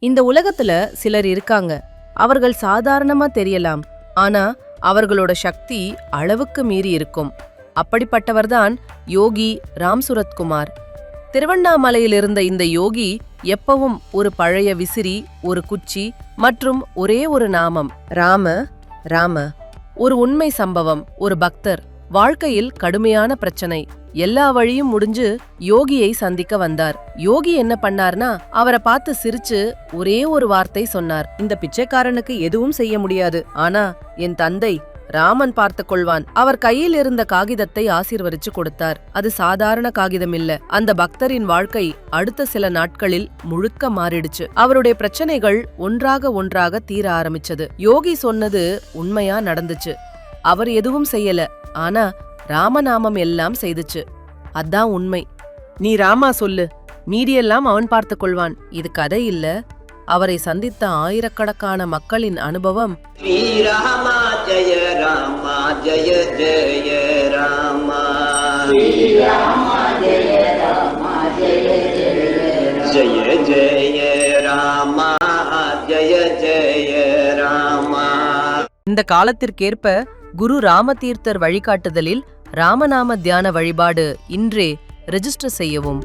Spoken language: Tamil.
இந்த உலகத்துல சிலர் இருக்காங்க. அவர்கள் சாதாரணமா தெரியலாம், ஆனா அவர்களோட சக்தி அளவுக்கு மீறி இருக்கும். அப்படிப்பட்டவர்தான் யோகி ராம் சுரத்குமார். திருவண்ணாமலையில் இருந்த இந்த யோகி எப்பவும் ஒரு பழைய விசிறி, ஒரு குச்சி மற்றும் ஒரே ஒரு நாமம், ராம ராம. ஒரு உண்மை சம்பவம். ஒரு பக்தர் வாழ்க்கையில் கடுமையான பிரச்சனை. எல்லா வழியும் முடிஞ்சு யோகியை சந்திக்க வந்தார். யோகி என்ன பண்ணார்னா, அவரை பார்த்து சிரிச்சு ஒரே ஒரு வார்த்தை சொன்னார். இந்த பிச்சைக்காரனுக்கு எதுவும் செய்ய முடியாது, ஆனா என் தந்தை ராமன் பார்த்து கொள்வான். அவர் கையில் இருந்த காகிதத்தை ஆசீர்வதிச்சு கொடுத்தார். அது சாதாரண காகிதம் இல்ல. அந்த பக்தரின் வாழ்க்கை அடுத்த சில நாட்களில் முழுக்க மாறிடுச்சு. அவருடைய பிரச்சனைகள் ஒன்றாக தீர ஆரம்பிச்சது. யோகி சொன்னது உண்மையா நடந்துச்சு. அவர் எதுவும் செய்யல, ஆனா ராமநாமம் எல்லாம் செய்துச்சு. அதான் உண்மை. நீ ராமா சொல்லு, மீதியெல்லாம் அவன் பார்த்து கொள்வான். இது கதை இல்ல, அவரை சந்தித்த ஆயிரக்கணக்கான மக்களின் அனுபவம். ஸ்ரீராமா ஜெய ராமா ஜெய ஜெய ராமா, ஜெய ஜெய ராமா ஜெய ஜெய ராமா. இந்த காலத்திற்கேற்ப குரு ராமதீர்த்தர் வழிகாட்டுதலில் ராமநாம தியான வழிபாடு இன்றே ரெஜிஸ்டர் செய்யவும்.